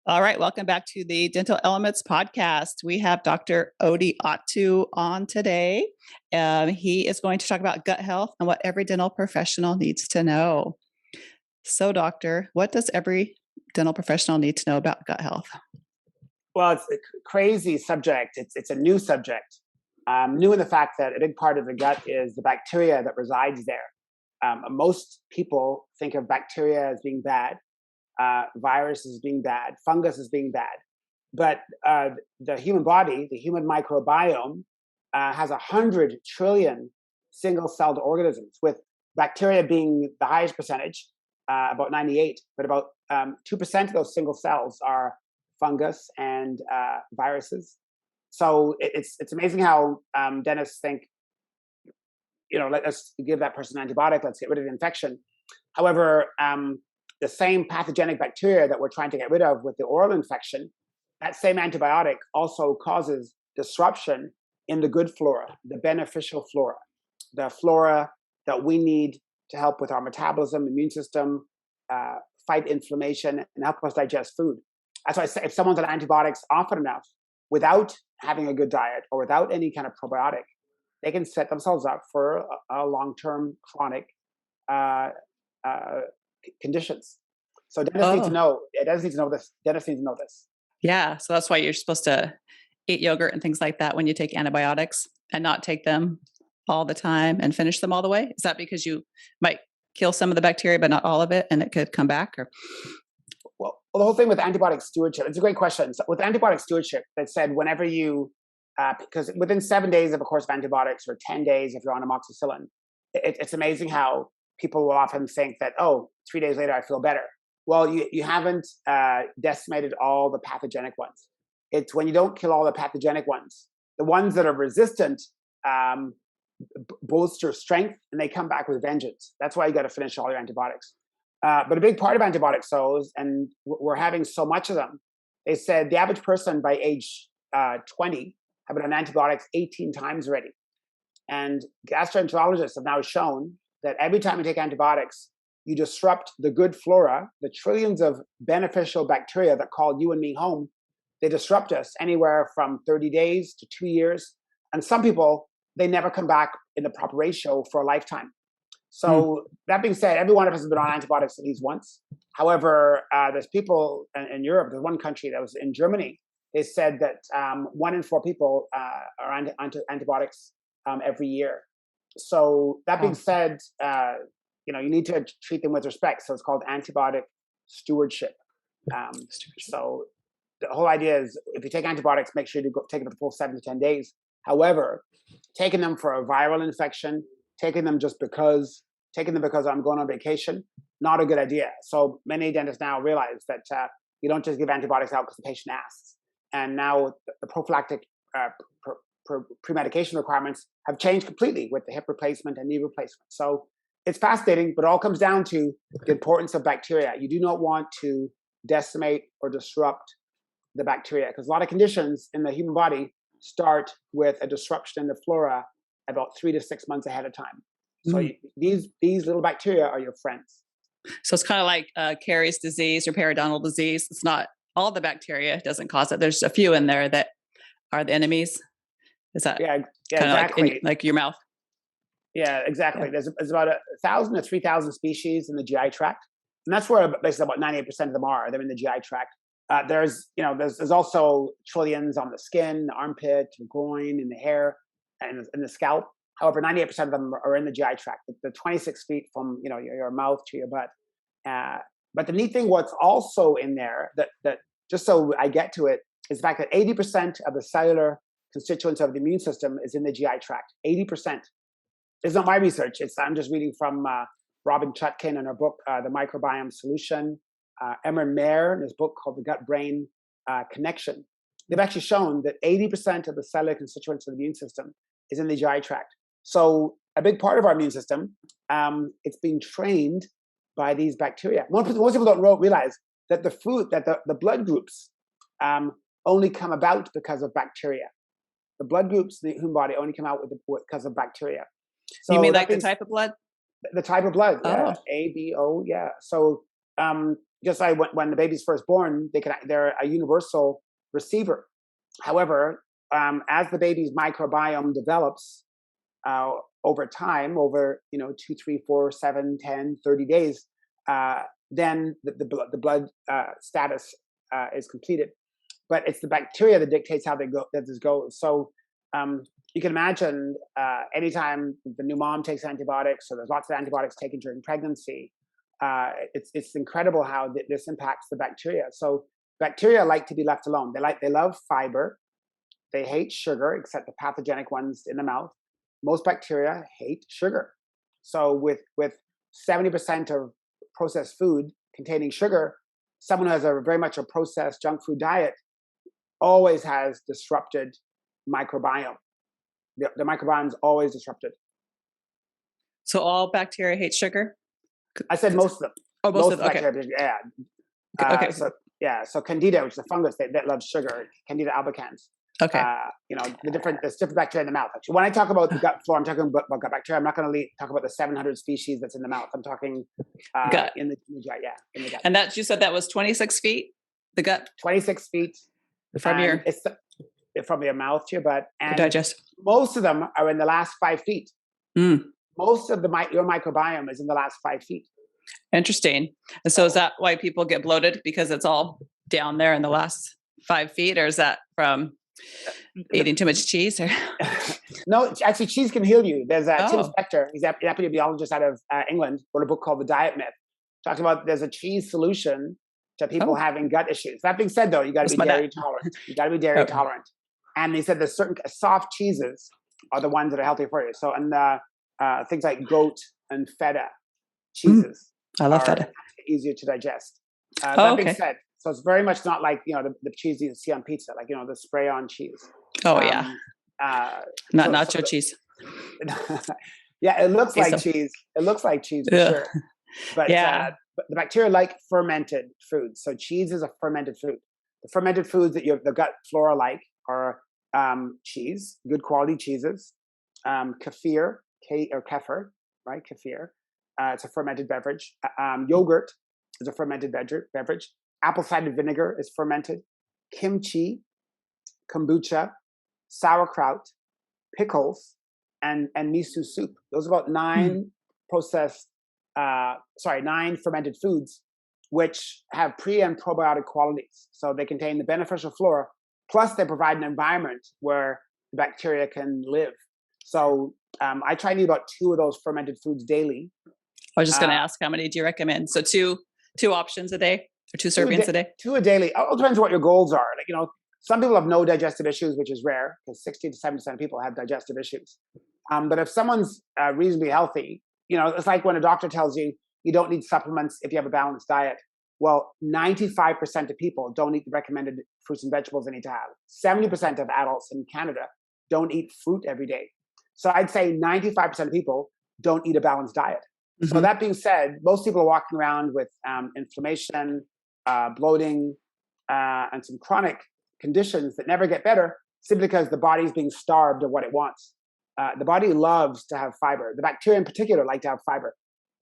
All right, welcome back to the Dental Elements podcast. We have Dr. Odiatu on today. He is going to talk about gut health and what every dental professional needs to know. So, doctor, what does every dental professional need to know about gut health? Well, it's a crazy subject. It's a new subject. New in the fact that a big part of the gut is the bacteria that resides there. Most people think of bacteria as being bad, virus as being bad, fungus as being bad. But the human body, the human microbiome, has 100 trillion single-celled organisms, with bacteria being the highest percentage, about 98, but about 2% of those single cells are fungus and viruses. So it's amazing how dentists think, let's give that person an antibiotic, let's get rid of the infection. However, the same pathogenic bacteria that we're trying to get rid of with the oral infection, that same antibiotic also causes disruption in the good flora, the beneficial flora, the flora that we need to help with our metabolism, immune system, fight inflammation, and help us digest food. That's why I say if someone's on antibiotics often enough without having a good diet or without any kind of probiotic, they can set themselves up for a long-term chronic conditions. So dentists need to know. Dentists need to know this. Dentists need to know this. Yeah, so that's why you're supposed to eat yogurt and things like that when you take antibiotics, and not take them all the time and finish them all the way. Is that because you might kill some of the bacteria, but not all of it, and it could come back? Or well, the whole thing with antibiotic stewardship, it's a great question. So with antibiotic stewardship, they said whenever you, because within 7 days of a course of antibiotics, or 10 days if you're on amoxicillin, it's amazing how people will often think that, 3 days later I feel better. Well, you haven't decimated all the pathogenic ones. It's when you don't kill all the pathogenic ones, the ones that are resistant bolster strength, and they come back with vengeance. That's why you got to finish all your antibiotics. But a big part of antibiotics, and we're having so much of them, they said the average person by age 20 have been on antibiotics 18 times already. And gastroenterologists have now shown that every time you take antibiotics, you disrupt the good flora, the trillions of beneficial bacteria that call you and me home. They disrupt us anywhere from 30 days to 2 years. And some people, they never come back in the proper ratio for a lifetime. So that being said, every one of us has been on antibiotics at least once. However, there's people in Europe, there's one country that was in Germany, they said that 1 in 4 people are on antibiotics every year. So that being said, you need to treat them with respect. So it's called antibiotic stewardship. So the whole idea is if you take antibiotics, make sure you take them for the full 7 to 10 days. However, taking them for a viral infection, taking them because I'm going on vacation, not a good idea. So many dentists now realize that you don't just give antibiotics out because the patient asks. And now the prophylactic pre-medication requirements have changed completely with the hip replacement and knee replacement. So it's fascinating, but it all comes down to the importance of bacteria. You do not want to decimate or disrupt the bacteria, because a lot of conditions in the human body start with a disruption in the flora about 3 to 6 months ahead of time. So these little bacteria are your friends. So it's kind of like Caries disease or periodontal disease. It's not all the bacteria doesn't cause it. There's a few in there that are the enemies. Is that kind exactly. of like your mouth? Yeah, exactly. Yeah. There's about 1,000 to 3,000 species in the GI tract, and that's where basically about 98% of them are. They're in the GI tract. There's also trillions on the skin, the armpit, the groin, in the hair, and in the scalp. However, 98% of them are in the GI tract, the 26 feet from your mouth to your butt. But the neat thing, what's also in there, that just so I get to it, is the fact that 80% of the cellular constituents of the immune system is in the GI tract. 80%. It's not my research. I'm just reading from Robin Chutkin in her book, The Microbiome Solution. Emmer Mayer in his book called The Gut-Brain Connection. They've actually shown that 80% of the cellular constituents of the immune system is in the GI tract. So a big part of our immune system it's being trained by these bacteria. Most people don't realize that the blood groups only come about because of bacteria. The blood groups in the human body only come out because of bacteria. So you mean like the type of blood? The type of blood, yeah. Oh. A, B, O, yeah. So just like when the baby's first born, they're a universal receiver. However, as the baby's microbiome develops over time, over 2, 3, 4, 7, 10, 30 days, then the blood status is completed. But it's the bacteria that dictates how this goes. So you can imagine anytime the new mom takes antibiotics, so there's lots of antibiotics taken during pregnancy, it's incredible how this impacts the bacteria. So bacteria like to be left alone. They love fiber. They hate sugar, except the pathogenic ones in the mouth. Most bacteria hate sugar. So with 70% of processed food containing sugar, someone who has very much a processed junk food diet always has disrupted microbiome. The microbiome is always disrupted. So all bacteria hate sugar? I said most of them. Oh, most of them. Okay. Yeah. Okay. So Candida, which is a fungus that loves sugar, Candida albicans. Okay. There's different bacteria in the mouth. Actually, when I talk about the gut flora, I'm talking about gut bacteria. I'm not going to talk about the 700 species that's in the mouth. I'm talking gut. In the gut. Yeah, in the gut. And you said that was 26 feet. The gut. 26 feet from from your mouth to your butt, and digest. Most of them are in the last 5 feet. Mm. Most of your microbiome is in the last 5 feet. Interesting. And so is that why people get bloated, because it's all down there in the last 5 feet, or is that from eating too much cheese? Or? No, actually, cheese can heal you. There's Tim Spector. He's an epidemiologist out of England. Wrote a book called The Diet Myth. Talks about there's a cheese solution to people having gut issues. That being said, though, you got to be dairy tolerant. You got to be dairy tolerant. And he said there's certain soft cheeses are the ones that are healthy for you. So, and things like goat and feta cheeses. I love feta. Easier to digest. That being said, so it's very much not like the cheese you see on pizza, like the spray-on cheese. Oh yeah. Not nacho cheese. Yeah, it looks like cheese. It looks like cheese for sure. But but the bacteria like fermented foods. So cheese is a fermented food. The fermented foods that the gut flora like are cheese, good quality cheeses, kefir, kefir, right? Kefir. It's a fermented beverage. Yogurt is a fermented beverage. Apple cider vinegar is fermented. Kimchi, kombucha, sauerkraut, pickles, and miso soup. Those are about 9 9 fermented foods, which have pre and probiotic qualities. So they contain the beneficial flora, plus they provide an environment where the bacteria can live. So I try to eat about 2 of those fermented foods daily. I was just going to ask, how many do you recommend? So two options a day, or 2 servings a day? 2 a daily. It all depends what your goals are. Like, some people have no digestive issues, which is rare, because 60 to 70% of people have digestive issues. But if someone's reasonably healthy, it's like when a doctor tells you you don't need supplements if you have a balanced diet. Well, 95% of people don't eat the recommended fruits and vegetables they need to have. 70% of adults in Canada don't eat fruit every day. So I'd say 95% of people don't eat a balanced diet. Mm-hmm. So that being said, most people are walking around with inflammation, bloating, and some chronic conditions that never get better simply because the body's being starved of what it wants. The body loves to have fiber. The bacteria in particular like to have fiber.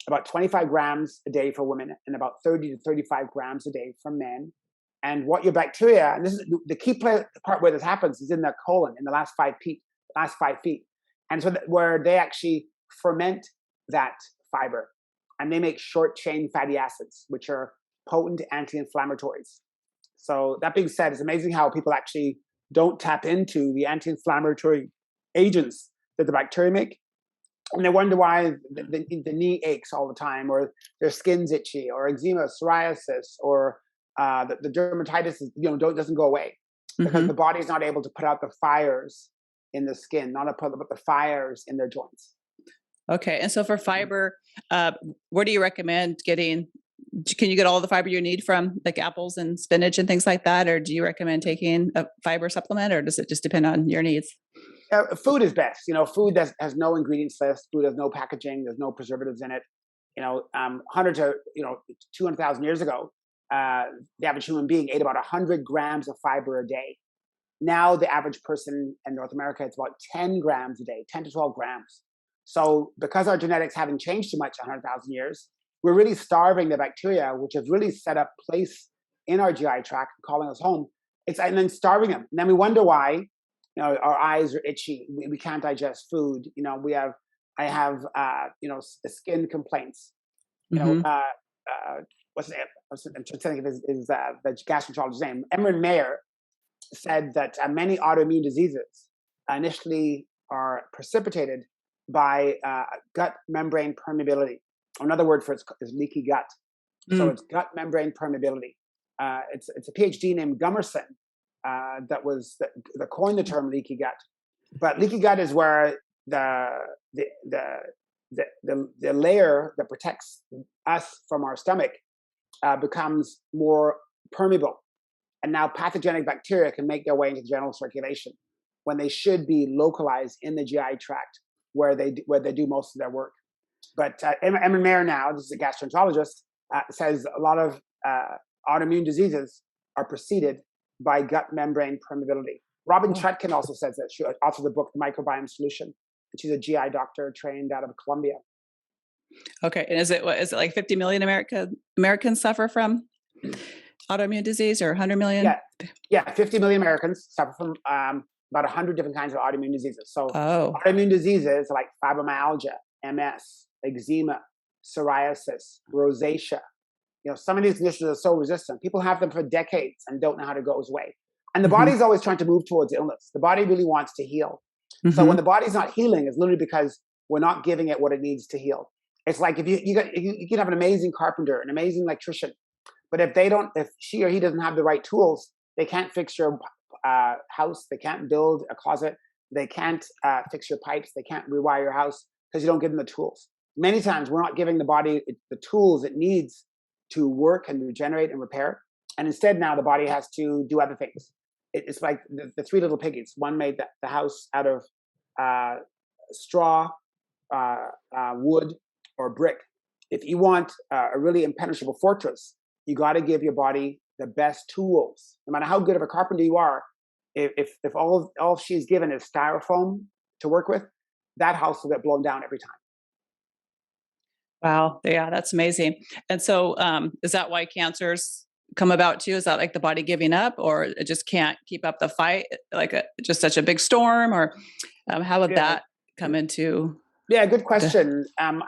About 25 grams a day for women and about 30 to 35 grams a day for men. And what your bacteria, and this is the key part where this happens, is in the colon, in the last 5 feet. And so where they actually ferment that fiber, and they make short chain fatty acids, which are potent anti-inflammatories. So that being said, it's amazing how people actually don't tap into the anti-inflammatory agents that the bacteria make. And they wonder why the knee aches all the time, or their skin's itchy, or eczema, psoriasis, or the dermatitis doesn't go away because the body's not able to put out the fires in the skin, not put the fires in their joints. Okay, and so for fiber, where do you recommend getting? Can you get all the fiber you need from like apples and spinach and things like that, or do you recommend taking a fiber supplement, or does it just depend on your needs? Food is best. Food that has no ingredients list. Food has no packaging. There's no preservatives in it. 100 to 200,000 years ago, the average human being ate about 100 grams of fiber a day. Now the average person in North America, it's about 10 grams a day, 10 to 12 grams. So because our genetics haven't changed too much in 100,000 years, we're really starving the bacteria, which have really set up place in our GI tract, calling us home. And then starving them. And then we wonder why, our eyes are itchy. We can't digest food. I have, skin complaints. Mm-hmm. What's the name? I'm trying to think of the gastroenterologist's name. Emran Mayer said that many autoimmune diseases initially are precipitated by gut membrane permeability. Another word for it is leaky gut. So it's gut membrane permeability. It's a PhD named Gummerson that coined the term leaky gut. But leaky gut is where the layer that protects us from our stomach becomes more permeable. And now pathogenic bacteria can make their way into the general circulation when they should be localized in the GI tract where they do most of their work. But Emma Mayer now, this is a gastroenterologist, says a lot of autoimmune diseases are preceded by gut membrane permeability. Robin Chutkin also says that. She authored the book, The Microbiome Solution. She's a GI doctor trained out of Columbia. Okay. And is it like 50 million Americans suffer from autoimmune disease, or 100 million? Yeah. 50 million Americans suffer from about 100 different kinds of autoimmune diseases. So autoimmune diseases like fibromyalgia, MS, eczema, psoriasis, rosacea. Some of these conditions are so resistant. People have them for decades and don't know how to go away. And the body's always trying to move towards illness. The body really wants to heal. Mm-hmm. So when the body's not healing, it's literally because we're not giving it what it needs to heal. It's like if you can have an amazing carpenter, an amazing electrician, but if she or he doesn't have the right tools, they can't fix your house. They can't build a closet. They can't fix your pipes. They can't rewire your house because you don't give them the tools. Many times we're not giving the body the tools it needs to work and regenerate and repair. And instead now the body has to do other things. It's like the three little piggies. One made the house out of straw, wood, or brick. If you want a really impenetrable fortress, you got to give your body the best tools. No matter how good of a carpenter you are, if all she's given is styrofoam to work with, that house will get blown down every time. Wow. Yeah, that's amazing. And so is that why cancers come about too? Is that like the body giving up, or it just can't keep up the fight, like just such a big storm, or how would that come into? Yeah, good question. I'm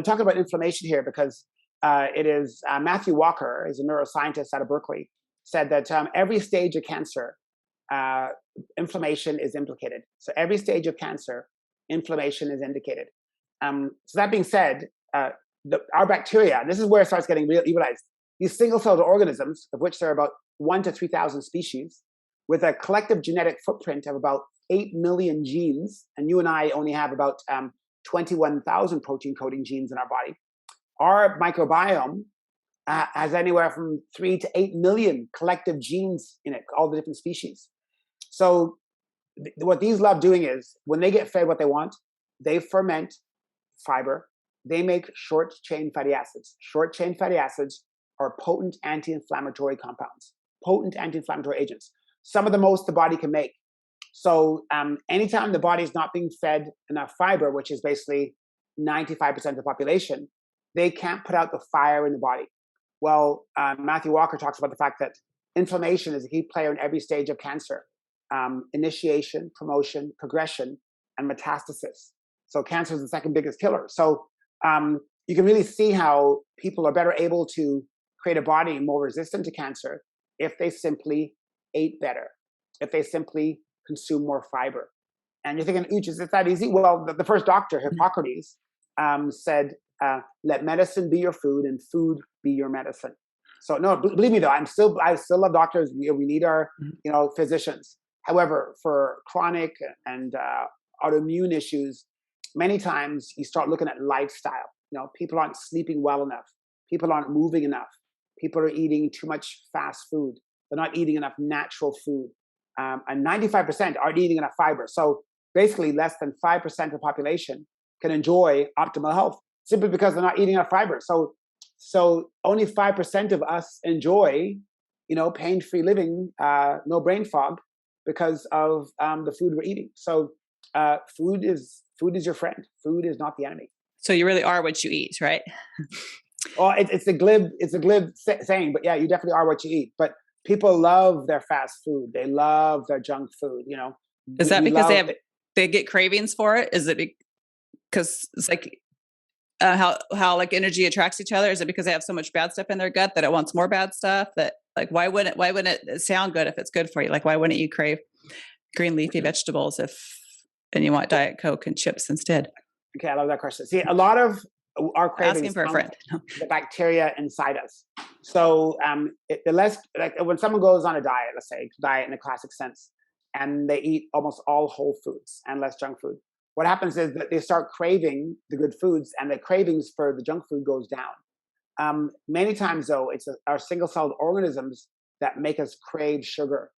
talking about inflammation here because it is Matthew Walker, is a neuroscientist out of Berkeley, said that every stage of cancer, inflammation is implicated. So every stage of cancer, inflammation is indicated. So that being said, our bacteria, this is where it starts getting realized. These single-celled organisms, of which there are about 1 to 3,000 species, with a collective genetic footprint of about 8 million genes, and you and I only have about 21,000 protein-coding genes in our body. Our microbiome has anywhere from 3 to 8 million collective genes in it, all the different species. So what these love doing is, when they get fed what they want, they ferment fiber. They make short-chain fatty acids. Short-chain fatty acids are potent anti-inflammatory compounds, potent anti-inflammatory agents, some of the most the body can make. So anytime the body is not being fed enough fiber, which is basically 95% of the population, they can't put out the fire in the body. Well, Matthew Walker talks about the fact that inflammation is a key player in every stage of cancer: initiation, promotion, progression, and metastasis. So cancer is the second biggest killer. So you can really see how people are better able to create a body more resistant to cancer if they simply ate better, if they simply consume more fiber. And you're thinking, Uche, is it that easy? Well, the first doctor, Hippocrates, said, let medicine be your food and food be your medicine. So no, believe me though, I still love doctors. We need our, physicians. However, for chronic and autoimmune issues, many times you start looking at lifestyle. People aren't sleeping well enough. People aren't moving enough. People are eating too much fast food. They're not eating enough natural food. And 95% aren't eating enough fiber. So basically less than 5% of the population can enjoy optimal health simply because they're not eating enough fiber. So only 5% of us enjoy, pain-free living, no brain fog, because of the food we're eating. So food is your friend. Food is not the enemy. So you really are what you eat, right? Well, it's a glib saying, but yeah, you definitely are what you eat. But people love their fast food. They love their junk food. Is that because they get cravings for it? Is it because it's like how like energy attracts each other? Is it because they have so much bad stuff in their gut that it wants more bad stuff? That like why wouldn't it sound good if it's good for you? Like why wouldn't you crave green leafy vegetables and you want Diet Coke and chips instead? Okay, I love that question. See, a lot of our cravings asking for a friend. The bacteria inside us. So the less, like when someone goes on a diet, let's say diet in a classic sense, and they eat almost all whole foods and less junk food, what happens is that they start craving the good foods, and the cravings for the junk food goes down. Many times, though, it's our single-celled organisms that make us crave sugar.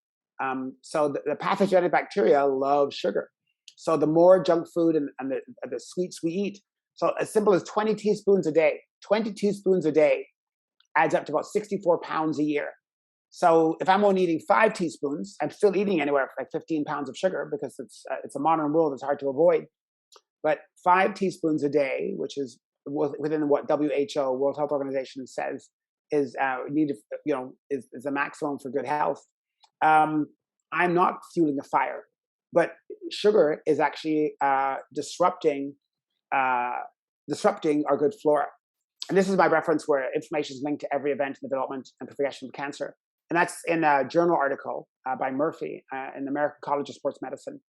So the pathogenic bacteria love sugar. So the more junk food and the sweets we eat, so as simple as 20 teaspoons a day, 20 teaspoons a day adds up to about 64 pounds a year. So if I'm only eating 5 teaspoons, I'm still eating anywhere from like 15 pounds of sugar, because it's a modern world, it's hard to avoid. But 5 teaspoons a day, which is within what WHO, World Health Organization, says is needed, is the maximum for good health. I'm not fueling the fire, but sugar is actually disrupting our good flora. And this is my reference where information is linked to every event in the development and progression of cancer. And that's in a journal article by Murphy in the American College of Sports Medicine.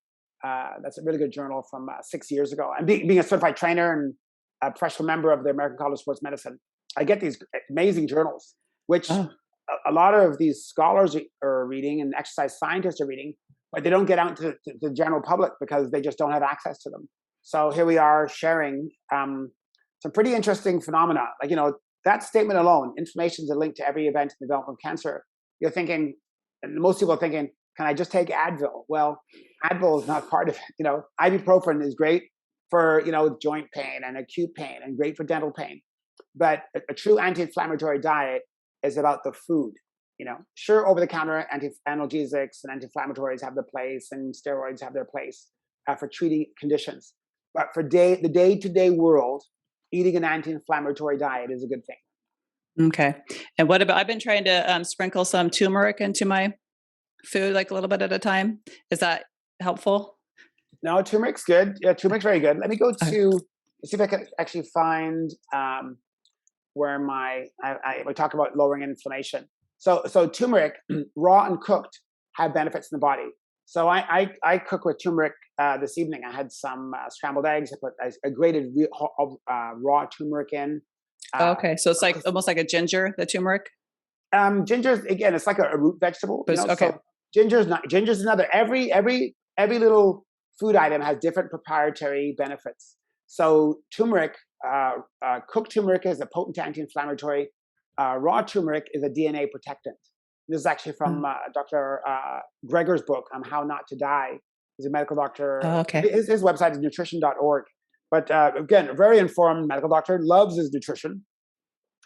That's a really good journal from 6 years ago. And being a certified trainer and a professional member of the American College of Sports Medicine, I get these amazing journals, which a lot of these scholars are reading and exercise scientists are reading, but they don't get out to the general public because they just don't have access to them. So here we are sharing some pretty interesting phenomena. Like, that statement alone, information is linked to every event in the development of cancer. You're thinking, and most people are thinking, can I just take Advil? Well, Advil is not part of it. Ibuprofen is great for, joint pain and acute pain, and great for dental pain. But a true anti-inflammatory diet is about the food. Sure, over-the-counter analgesics and anti-inflammatories have their place, and steroids have their place for treating conditions. But for the day-to-day world, eating an anti-inflammatory diet is a good thing. Okay. And what about, I've been trying to sprinkle some turmeric into my food, like a little bit at a time. Is that helpful? No, turmeric's good. Yeah, turmeric's very good. Let me go to, see if I can actually find where we talk about lowering inflammation. So turmeric, raw and cooked, have benefits in the body. So I cook with turmeric this evening. I had some scrambled eggs. I put a grated raw turmeric in. Okay, so it's like almost like a ginger, the turmeric. Ginger's, again, it's like a root vegetable. Okay. So ginger's another. Every little food item has different proprietary benefits. So turmeric, cooked turmeric is a potent anti-inflammatory. Raw turmeric is a DNA protectant. This is actually from Dr. Greger's book on how not to die. He's a medical doctor. Okay. His website is nutrition.org. But again, a very informed medical doctor, loves his nutrition.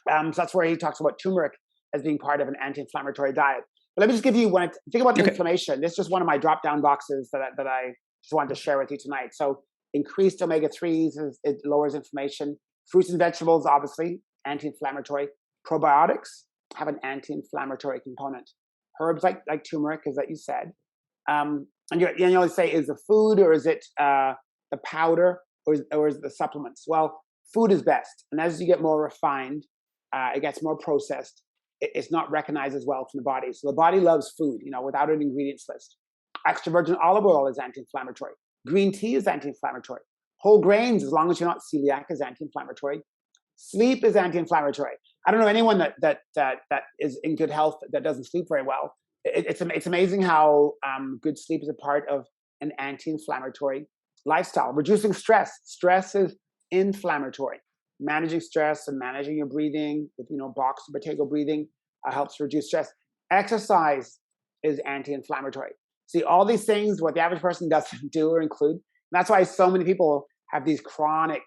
So that's where he talks about turmeric as being part of an anti-inflammatory diet. But let me just give you one. Think about the inflammation. This is just one of my drop-down boxes that I just wanted to share with you tonight. So increased omega-3s, it lowers inflammation. Fruits and vegetables, obviously, anti-inflammatory. Probiotics have an anti-inflammatory component. Herbs like turmeric, as that you said. And you always say, is the food, or is it the powder, or is it the supplements? Well, food is best. And as you get more refined, it gets more processed. It's not recognized as well from the body. So the body loves food, without an ingredients list. Extra virgin olive oil is anti-inflammatory. Green tea is anti-inflammatory. Whole grains, as long as you're not celiac, is anti-inflammatory. Sleep is anti-inflammatory. I don't know anyone that is in good health that doesn't sleep very well. It's amazing how good sleep is a part of an anti-inflammatory lifestyle. Reducing stress. Stress is inflammatory. Managing stress and managing your breathing with box or potato breathing helps reduce stress. Exercise is anti-inflammatory. See, all these things, what the average person doesn't do or include, That's why so many people have these chronic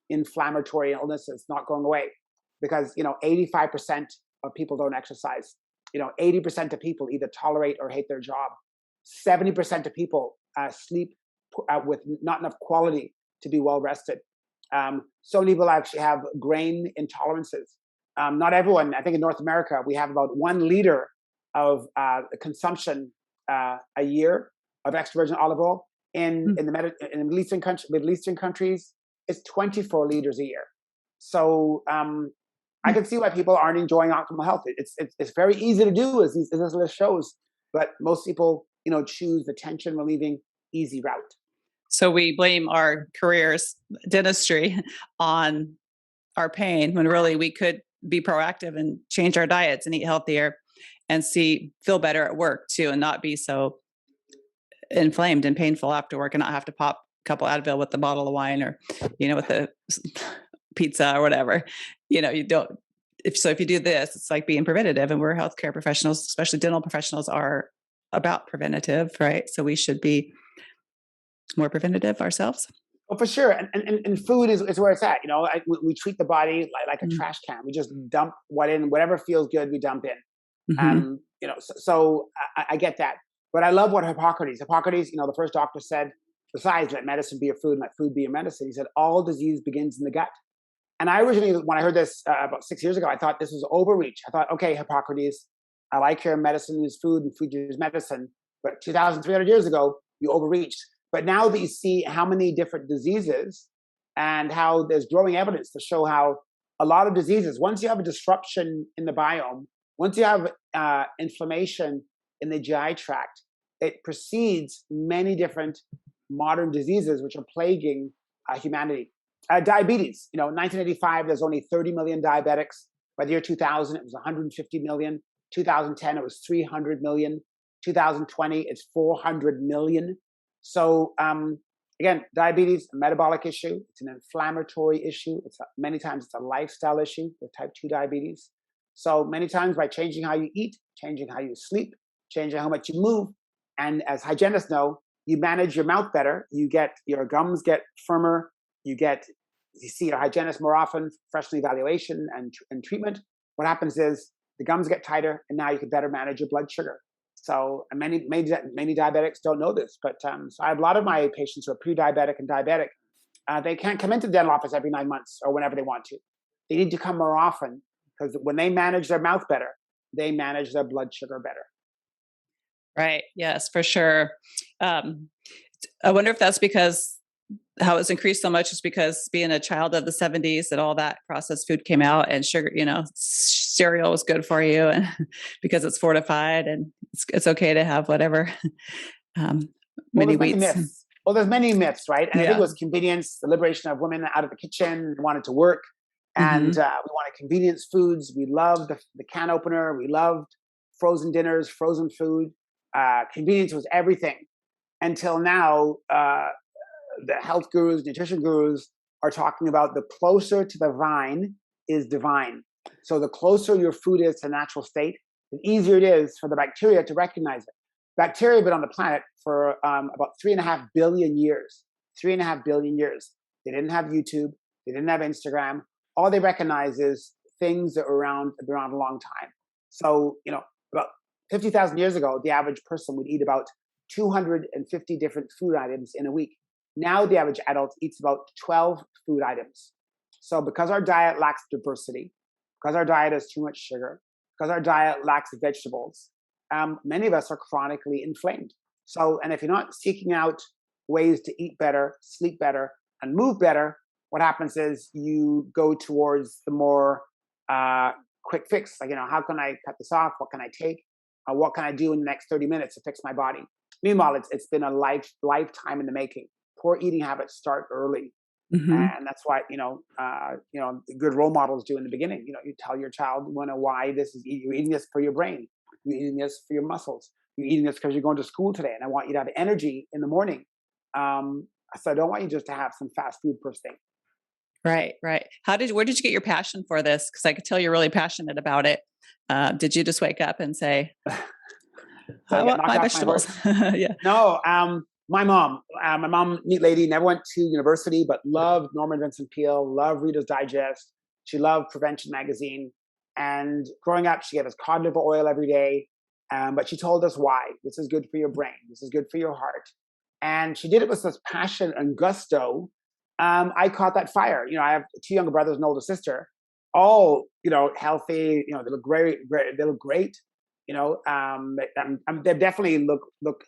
inflammatory illnesses not going away, because 85% of people don't exercise. 80% of people either tolerate or hate their job. 70% of people sleep with not enough quality to be well rested. So many people actually have grain intolerances. Not everyone. I think in North America we have about 1 liter of consumption a year of extra virgin olive oil. In the Middle Eastern countries, it's 24 liters a year. So I can see why people aren't enjoying optimal health. It's very easy to do, as this list shows, but most people choose the tension relieving easy route. So we blame our careers, dentistry, on our pain, when really we could be proactive and change our diets and eat healthier and feel better at work too, and not be so inflamed and painful after work, and not have to pop a couple Advil with the bottle of wine, or with the pizza or whatever. You don't. If you do this, it's like being preventative, and we're healthcare professionals, especially dental professionals, are about preventative, right? So we should be more preventative ourselves. Oh, for sure. And food is where it's at. We treat the body like a trash can. We just dump whatever feels good, we dump in. So I get that. But I love what Hippocrates, the first doctor, said, besides let medicine be your food and let food be your medicine, he said, all disease begins in the gut. And I originally, when I heard this about 6 years ago, I thought this was overreach. I thought, okay, Hippocrates, I like your medicine is food and food is medicine. But 2,300 years ago, you overreached. But now that you see how many different diseases and how there's growing evidence to show how a lot of diseases, once you have a disruption in the biome, once you have inflammation in the GI tract, it precedes many different modern diseases which are plaguing humanity. Diabetes, 1985, there's only 30 million diabetics. By the year 2000, it was 150 million. 2010, it was 300 million. 2020, it's 400 million. So again, diabetes, a metabolic issue. It's an inflammatory issue. Many times it's a lifestyle issue with type 2 diabetes. So many times by changing how you eat, changing how you sleep, changing how much you move, and as hygienists know, you manage your mouth better. Your gums get firmer. You see your hygienist more often, professional evaluation and treatment. What happens is the gums get tighter, and now you can better manage your blood sugar. So many diabetics don't know this, but so I have a lot of my patients who are pre-diabetic and diabetic. They can't come into the dental office every 9 months or whenever they want to. They need to come more often, because when they manage their mouth better, they manage their blood sugar better. Right. Yes, for sure. I wonder if that's because how it's increased so much is because being a child of the 70s, that all that processed food came out, and sugar, cereal was good for you, and because it's fortified, and it's okay to have whatever mini wheats. Well, there's many myths, right? And I think it was convenience, the liberation of women out of the kitchen, wanted to work, and we wanted convenience foods. We loved the can opener. We loved frozen dinners, frozen food. Convenience was everything until now. The health gurus, nutrition gurus are talking about the closer to the vine is divine. So the closer your food is to natural state, the easier it is for the bacteria to recognize it. Bacteria have been on the planet for about 3.5 billion years. 3.5 billion years. They didn't have YouTube. They didn't have Instagram. All they recognize is things that were around a long time. So, about 50,000 years ago, the average person would eat about 250 different food items in a week. Now the average adult eats about 12 food items. So because our diet lacks diversity, because our diet has too much sugar, because our diet lacks vegetables, many of us are chronically inflamed. So, and if you're not seeking out ways to eat better, sleep better, and move better, what happens is you go towards the more quick fix. Like, how can I cut this off? What can I take? What can I do in the next 30 minutes to fix my body? Meanwhile, it's been a lifetime in the making. Poor eating habits start early. And that's why, good role models do in the beginning. You tell your child, why you're eating this for your brain. You're eating this for your muscles. You're eating this because you're going to school today. And I want you to have energy in the morning. So I don't want you just to have some fast food first thing. Right. Where did you get your passion for this? Because I could tell you're really passionate about it. Did you just wake up and say, I want my vegetables? Yeah. No. My mom, neat lady, never went to university, but loved Norman Vincent Peale, loved Reader's Digest. She loved Prevention Magazine. And growing up, she gave us cod liver oil every day. But she told us why. This is good for your brain. This is good for your heart. And she did it with such passion and gusto. I caught that fire. I have two younger brothers and an older sister, all, healthy. They look great. They look great. They definitely look,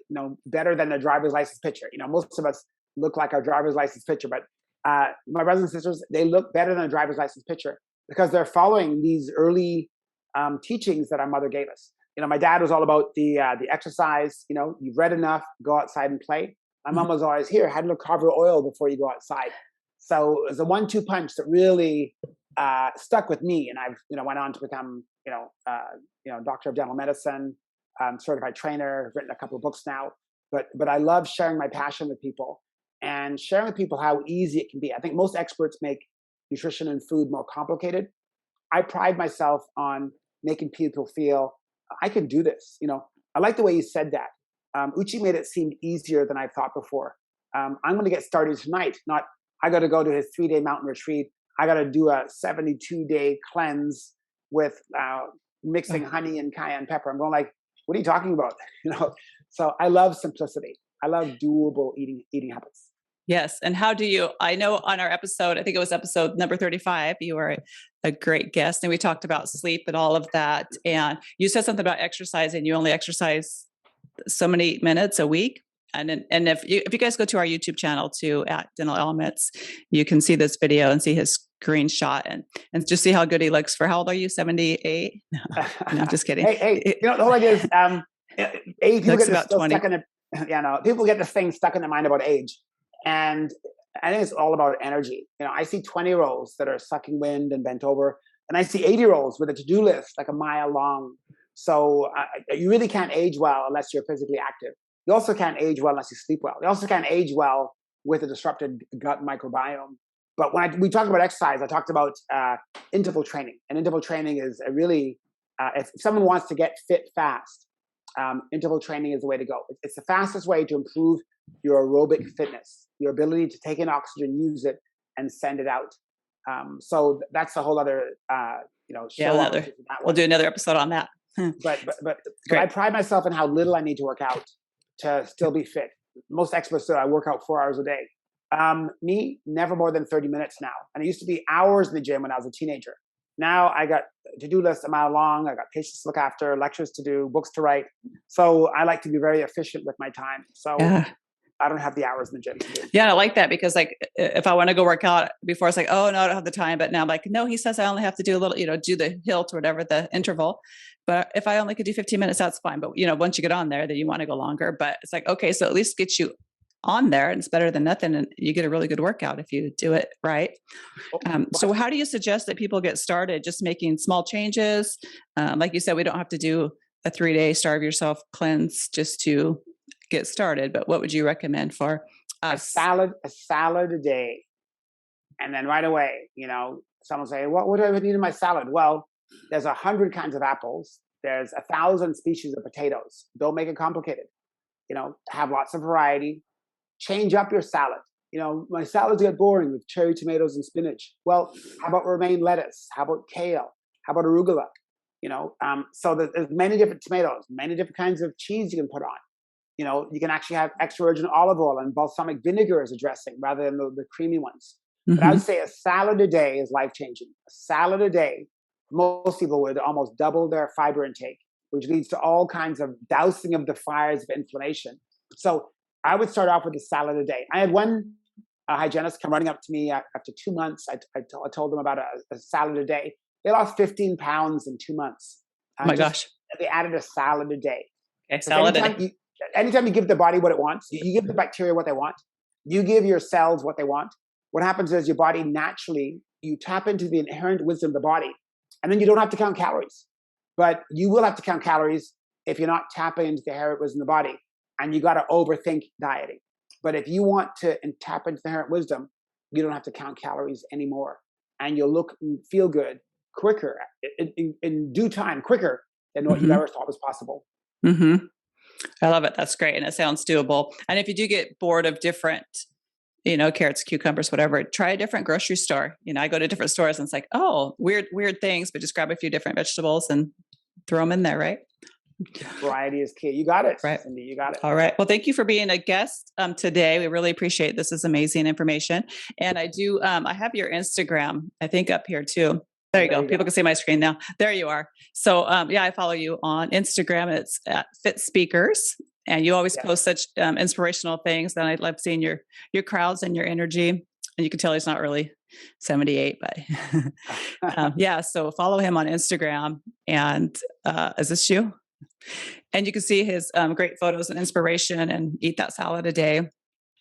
better than their driver's license picture. Most of us look like our driver's license picture, but my brothers and sisters, they look better than a driver's license picture because they're following these early teachings that our mother gave us. My dad was all about the exercise. You've read enough, go outside and play. My mom was always here, had a little carver oil before you go outside. So it was a 1-2 punch that really stuck with me, and I've went on to become doctor of dental medicine, certified trainer. I've written a couple of books now, but I love sharing my passion with people and sharing with people how easy it can be. I think most experts make nutrition and food more complicated. I pride myself on making people feel I can do this. I like the way you said that. Uche made it seem easier than I thought before. I'm going to get started tonight. Not I got to go to his 3-day mountain retreat. I got to do a 72-day cleanse with mixing honey and cayenne pepper. I'm going like, what are you talking about? So I love simplicity. I love doable eating habits. Yes. And how do you, I know on our episode, I think it was episode number 35, you were a great guest and we talked about sleep and all of that. And you said something about exercise and you only exercise so many minutes a week. And if you guys go to our YouTube channel too, at Dental Elements, you can see this video and see his screenshot and just see how good he looks for, how old are you? 78? No, I'm just kidding. Hey, the whole idea is, age, people get about 20. People get this thing stuck in their mind about age. And I think it's all about energy. I see 20-year-olds that are sucking wind and bent over, and I see 80-year-olds with a to-do list like a mile long. So you really can't age well unless you're physically active. You also can't age well unless you sleep well. You also can't age well with a disrupted gut microbiome. But when we talked about exercise, I talked about interval training. And interval training is a really, if someone wants to get fit fast, interval training is the way to go. It's the fastest way to improve your aerobic fitness, your ability to take in oxygen, use it, and send it out. So that's a whole other, show. We'll do another episode on that. But I pride myself in how little I need to work out to still be fit. Most experts say I work out 4 hours a day. Me, never more than 30 minutes now. And it used to be hours in the gym when I was a teenager. Now I got to-do lists a mile long. I got patients to look after, lectures to do, books to write. So I like to be very efficient with my time. So I don't have the hours in the gym to do. Yeah, I like that because like if I want to go work out before, it's like, oh no, I don't have the time. But now I'm like, no, he says I only have to do a little, do the hilt or whatever, the interval. But if I only could do 15 minutes, that's fine. But once you get on there, then you want to go longer. But it's like, okay, so at least get you on there and it's better than nothing. And you get a really good workout if you do it right. So how do you suggest that people get started? Just making small changes? Like you said, we don't have to do a 3-day starve yourself cleanse just to get started, but what would you recommend for us? A salad a day. And then right away, someone say, what do I need in my salad? Well, there's 100 kinds of apples. There's 1,000 species of potatoes. Don't make it complicated. Have lots of variety. Change up your salad. My salads get boring with cherry tomatoes and spinach. Well, how about romaine lettuce? How about kale? How about arugula? So there's many different tomatoes, many different kinds of cheese you can put on. You can actually have extra virgin olive oil and balsamic vinegar as a dressing rather than the creamy ones. Mm-hmm. But I would say a salad a day is life-changing. A salad a day, most people would almost double their fiber intake, which leads to all kinds of dousing of the fires of inflammation. So I would start off with a salad a day. I had one hygienist come running up to me after 2 months. I told them about a salad a day. They lost 15 pounds in 2 months. Oh my gosh. They added a salad a day. Okay, salad a day. Anytime you give the body what it wants, you give the bacteria what they want, you give your cells what they want, what happens is your body naturally, you tap into the inherent wisdom of the body, and then you don't have to count calories. But you will have to count calories if you're not tapping into the inherent wisdom of the body, and you got to overthink dieting. But if you want to tap into the inherent wisdom, you don't have to count calories anymore, and you'll look and feel good quicker, in due time, quicker than what you ever thought was possible. Mm-hmm. I love it. That's great. And it sounds doable. And if you do get bored of different, carrots, cucumbers, whatever, try a different grocery store. I go to different stores and it's like, oh, weird things, but just grab a few different vegetables and throw them in there, right? Variety is key. You got it, Right. Cindy. You got it. All right. Well, thank you for being a guest today. We really appreciate it. This is amazing information. And I do, I have your Instagram, I think up here too. There you go. People can see my screen now. There you are. So yeah, I follow you on Instagram. It's at Fit Speakers. And you always post such inspirational things. And I love seeing your crowds and your energy. And you can tell he's not really 78, but yeah. So follow him on Instagram. And is this you? And you can see his great photos and inspiration and eat that salad a day.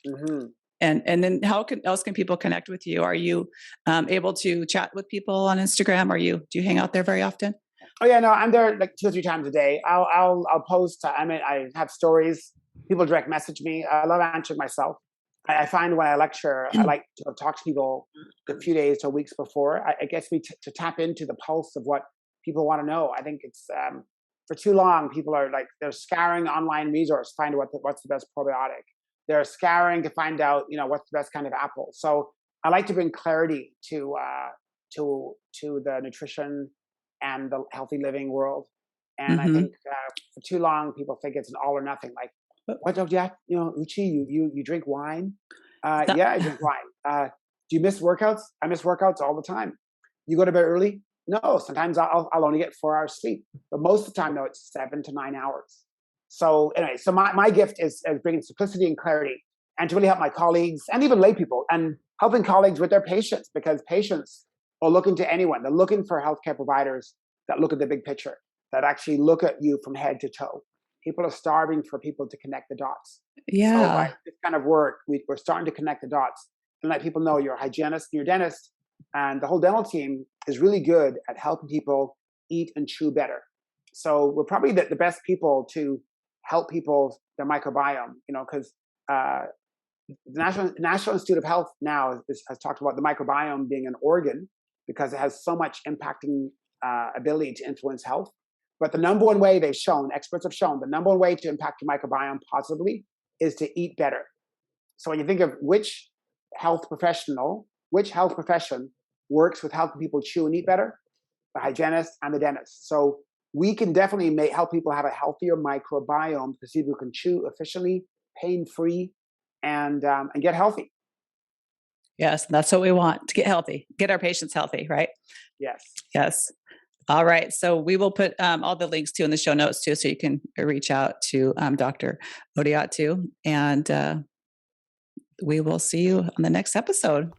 Mm-hmm. And then how else can people connect with you? Are you able to chat with people on Instagram? Do you hang out there very often? Oh yeah, no, I'm there like 2 or 3 times a day. I'll post. I have stories. People direct message me. I love answering myself. I find when I lecture, I like to talk to people a few days to weeks before. It gets me to tap into the pulse of what people want to know. I think it's for too long, people are like, they're scouring online resource, find what's the best probiotic. They're scouring to find out, what's the best kind of apple. So I like to bring clarity to the nutrition and the healthy living world. And I think for too long, people think it's an all or nothing. Like, what don't you have, Uche, you drink wine? Yeah, I drink wine. Do you miss workouts? I miss workouts all the time. You go to bed early? No, sometimes I'll only get 4 hours sleep, but most of the time, though, it's 7 to 9 hours. So anyway, so my gift is bringing simplicity and clarity, and to really help my colleagues and even lay people, and helping colleagues with their patients, because patients are looking to anyone. They're looking for healthcare providers that look at the big picture, that actually look at you from head to toe. People are starving for people to connect the dots. Yeah. So by this kind of work, we're starting to connect the dots and let people know you're a hygienist, your dentist, and the whole dental team is really good at helping people eat and chew better. So we're probably the best people to help people, their microbiome, because the National Institute of Health now has talked about the microbiome being an organ because it has so much impacting ability to influence health. But the number one way experts have shown, the number one way to impact your microbiome positively is to eat better. So when you think of which health profession works with helping people chew and eat better, the hygienist and the dentist. So we can definitely help people have a healthier microbiome because people can chew efficiently, pain-free, and get healthy. Yes, that's what we want, to get healthy, get our patients healthy, right? Yes. Yes. All right. So we will put all the links too in the show notes too, so you can reach out to Dr. Odiatu, and we will see you on the next episode.